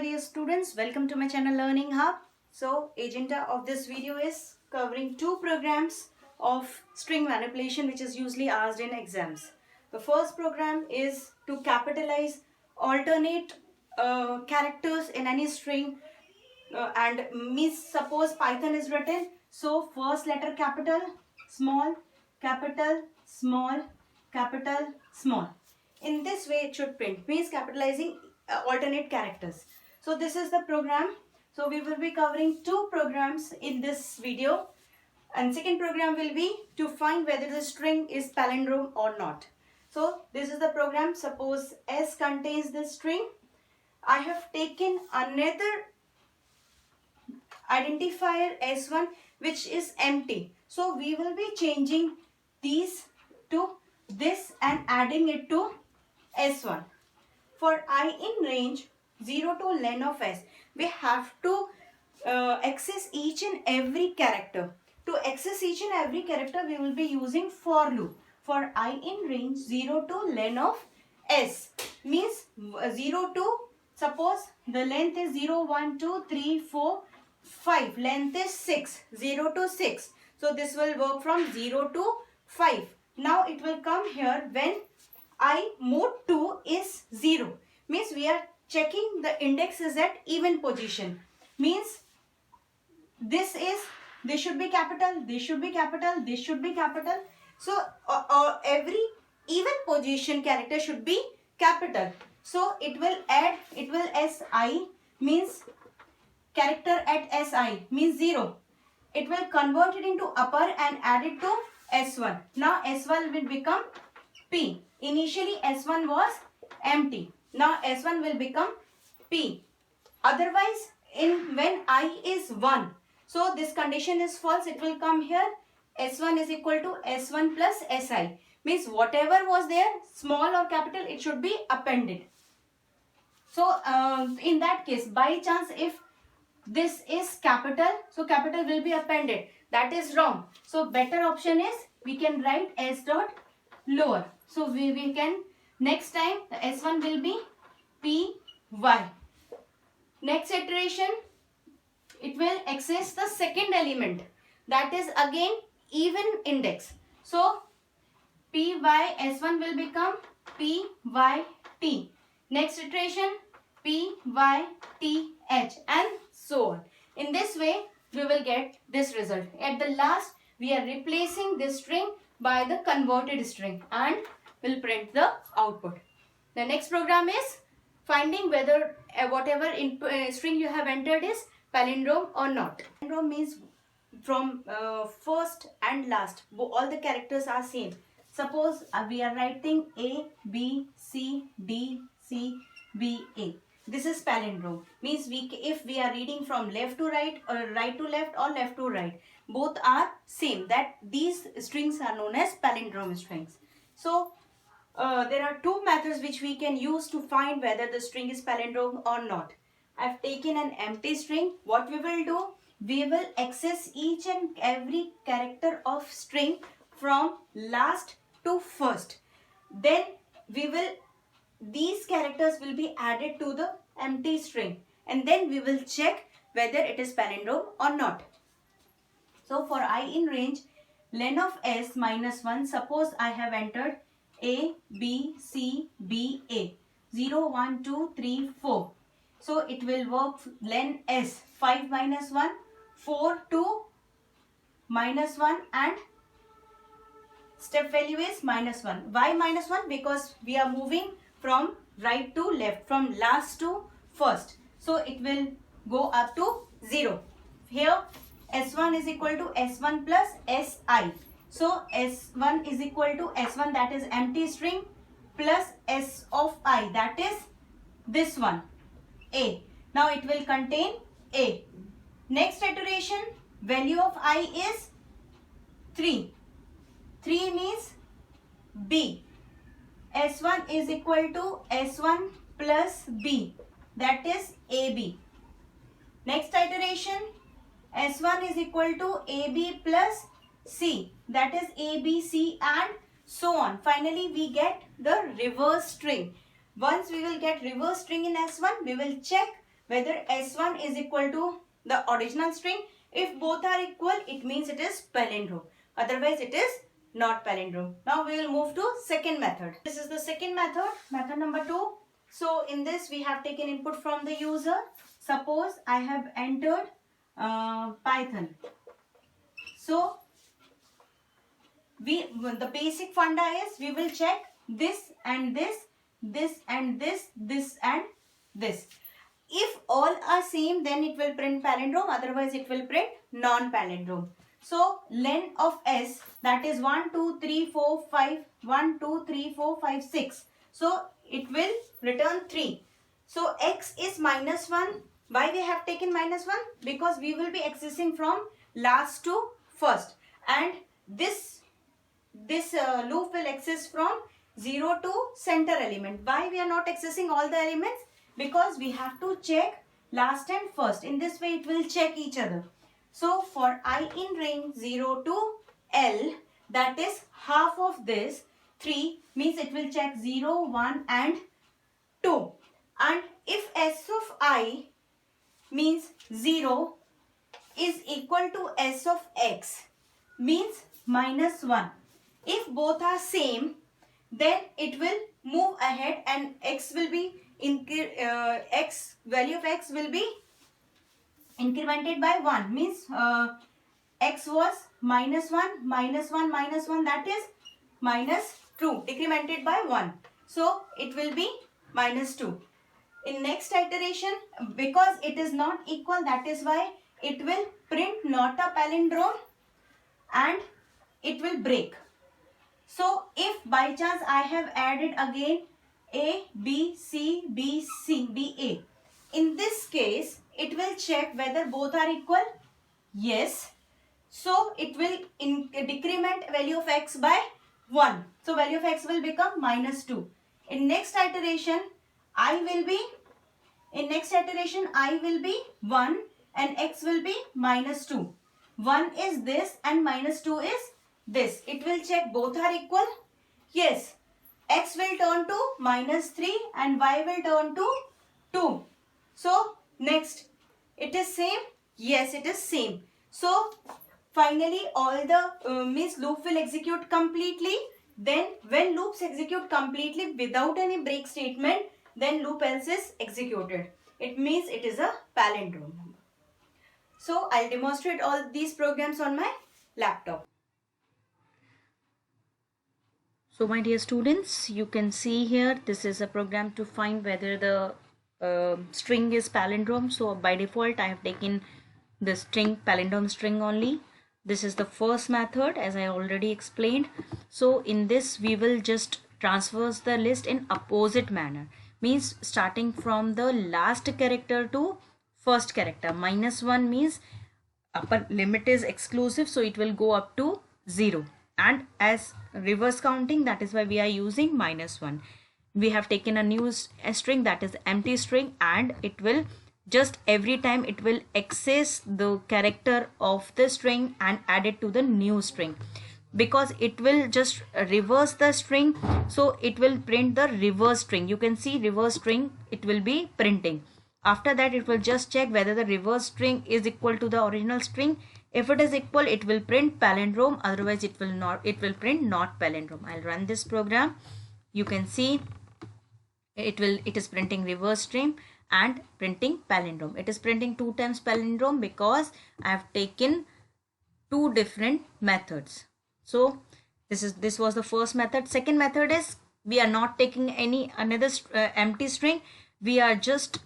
dear students, welcome to my channel Learning Hub. So agenda of this video is covering two programs of string manipulation which is usually asked in exams. The first program is to capitalize alternate characters in any string and means suppose Python is written, so first letter capital, small, capital, small, capital, small. In this way it should print, means capitalizing alternate characters. So this is the program. So we will be covering two programs in this video, and second program will be to find whether the string is palindrome or not. So this is the program. Suppose S contains this string. I have taken another identifier S1 which is empty. So we will be changing these to this and adding it to S1. For I in range 0 to len of S, we have to access each and every character. To access each and every character, we will be using for loop. For I in range 0 to len of S means 0 to, suppose the length is 0, 1, 2, 3, 4, 5. Length is 6, 0 to 6. So this will work from 0 to 5. Now it will come here when I mode 2 is 0. Means we are checking the index is at even position. Means this should be capital, this should be capital, this should be capital. So every even position character should be capital. So it will add, it will SI means character at SI means 0. It will convert it into upper and add it to S1. Now S1 will become P. Initially S1 was empty. Now S1 will become P. Otherwise when I is 1. So this condition is false. It will come here S1 is equal to S1 plus SI. Means whatever was there, small or capital, it should be appended. So in that case, by chance if this is capital, so capital will be appended. That is wrong. So better option is we can write S dot lower. So we can, next time the S1 will be PY. Next iteration, it will access the second element. That is again even index. So PY S1 will become PYT. Next iteration PYTH and so on. In this way we will get this result. At the last we are replacing this string by the converted string and will print the output. The next program is finding whether whatever string you have entered is palindrome or not. Palindrome means from first and last all the characters are same. Suppose we are writing A, B, C, D, C, B, A. This is palindrome. Means if we are reading from left to right or right to left or left to right, both are same. That these strings are known as palindrome strings. So there are two methods which we can use to find whether the string is palindrome or not. I have taken an empty string. What we will do? We will access each and every character of string from last to first. Then these characters will be added to the empty string and then we will check whether it is palindrome or not. So for I in range len of S minus 1, suppose I have entered A, B, C, B, A. 0, 1, 2, 3, 4. So it will work len S 5 minus 1, 4, 2, minus 1 and step value is minus 1. Why minus 1? Because we are moving from right to left, from last to first. So it will go up to 0. Here S1 is equal to S1 plus SI. So S1 is equal to S1, that is empty string, plus S of I, that is this one, A. Now it will contain A. Next iteration, value of I is 3. 3 means B. S1 is equal to S1 plus B, that is AB. Next iteration, S1 is equal to AB plus C, that is ABC and so on. Finally we get the reverse string. Once we will get reverse string in S1, we will check whether S1 is equal to the original string. If both are equal, it means it is palindrome. Otherwise, it is not palindrome. Now we will move to second method. This is the second method, method number 2. So in this we have taken input from the user. Suppose I have entered Python. So the basic funda is we will check this and this, this and this, this and this. If all are same, then it will print palindrome, otherwise it will print non-palindrome. So len of S, that is 1, 2, 3, 4, 5, 1, 2, 3, 4, 5, 6. So it will return 3. So X is -1. Why we have taken -1? Because we will be accessing from last to first. And this loop will access from 0 to center element. Why we are not accessing all the elements? Because we have to check last and first. In this way it will check each other. So for I in range 0 to L, that is half of this 3, means it will check 0, 1 and 2. And if S of I means 0 is equal to S of X, means -1. If both are same, then it will move ahead and X will be value of X will be incremented by 1. Means X was -1, -1, that is -2, decremented by 1. So it will be -2. In next iteration, because it is not equal, that is why it will print not a palindrome and it will break. So if by chance I have added again A, B, C, B, C, B, A. In this case, it will check whether both are equal. Yes. So it will decrement value of X by 1. So value of X will become -2. In next iteration, I will be 1 and X will be -2. 1 is this and -2 is this. It will check both are equal. Yes. X will turn to -3 and Y will turn to 2. So next, it is same? Yes, it is same. So finally all the means loop will execute completely. Then when loops execute completely without any break statement, then loop else is executed. It means it is a palindrome number. So I'll demonstrate all these programs on my laptop. So my dear students, you can see here this is a program to find whether the string is palindrome. So by default I have taken the string palindrome string only. This is the first method, as I already explained. So in this we will just transverse the list in opposite manner, means starting from the last character to first character. -1 means upper limit is exclusive, so it will go up to 0. And as reverse counting, that is why we are using -1. We have taken a new string, that is empty string, and it will just every time it will access the character of the string and add it to the new string, because it will just reverse the string, so it will print the reverse string. You can see reverse string it will be printing. After that it will just check whether the reverse string is equal to the original string. If it is equal, it will print palindrome, otherwise it will not, it will print not palindrome. I'll run this program. You can see it is printing reverse string and printing palindrome. It is printing 2 times palindrome because I have taken 2 different methods. So this was the first method. Second method is we are not taking any another empty string. We are just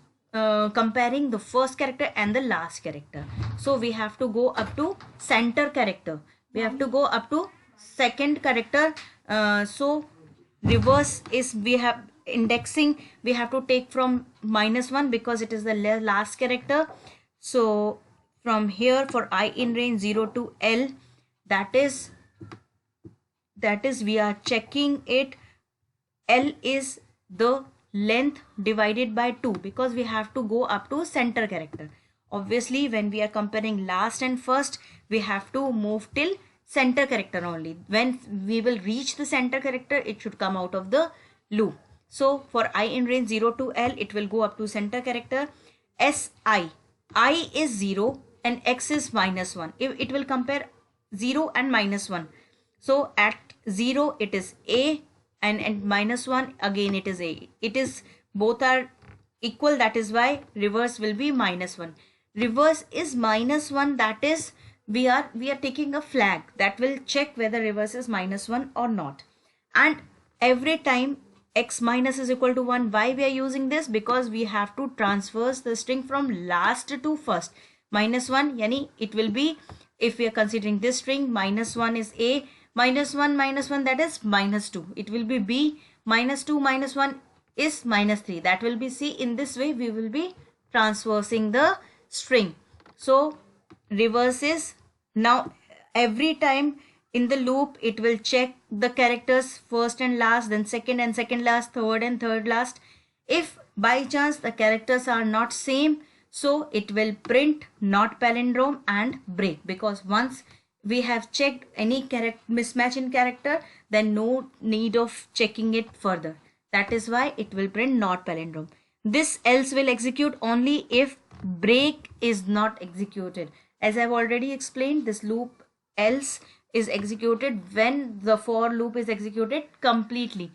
comparing the first character and the last character. So we have to go up to center character. We have to go up to second character. So reverse is we have indexing. We have to take from -1 because it is the last character. So from here for I in range 0 to L, that is we are checking it. L is the length divided by 2 because we have to go up to center character. Obviously when we are comparing last and first, we have to move till center character only. When we will reach the center character, it should come out of the loop. So for I in range 0 to L, it will go up to center character. Si. I is 0 and x is -1. If it will compare 0 and -1. So at 0 it is A, and at -1 again it is A. It is both are equal, that is why reverse will be -1. Reverse is -1, that is we are taking a flag that will check whether reverse is -1 or not. And every time x minus is equal to 1, why we are using this? Because we have to transverse the string from last to first. -1 yani it will be, if we are considering this string, -1 is A, -1 that is -2, it will be B, -2 -1 is -3, that will be C. In this way we will be transversing the string. So reverse is, now every time in the loop it will check the characters first and last, then second and second last, third and third last. If by chance the characters are not same, so it will print not palindrome and break, because once we have checked any mismatch in character, then no need of checking it further. That is why it will print not palindrome. This else will execute only if break is not executed. As I've already explained, this loop else is executed when the for loop is executed completely.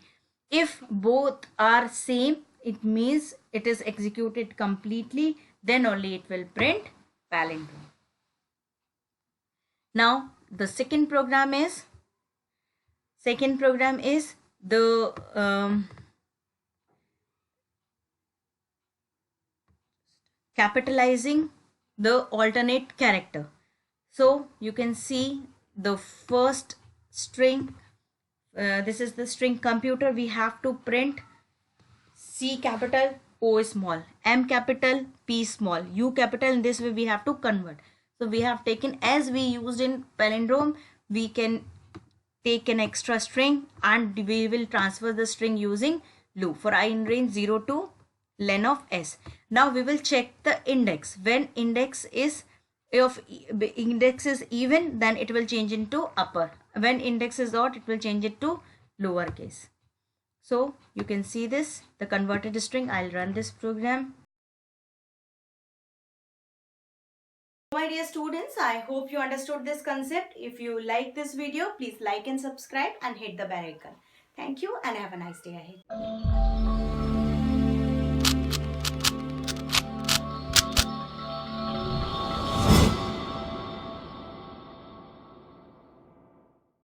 If both are same, it means it is executed completely, then only it will print palindrome. Now the second program is the capitalizing the alternate character. So you can see the first string, this is the string computer. We have to print C capital, O small, M capital, P small, U capital. In this way we have to convert. So we have taken, as we used in palindrome, we can take an extra string and we will transfer the string using loop for I in range 0 to len of s. Now we will check the index. When index is even, then it will change into upper. When index is odd, it will change it to lowercase. So you can see this, the converted string. I'll run this program. My dear students, I hope you understood this concept. If you like this video, please like and subscribe and hit the bell icon. Thank you and have a nice day ahead.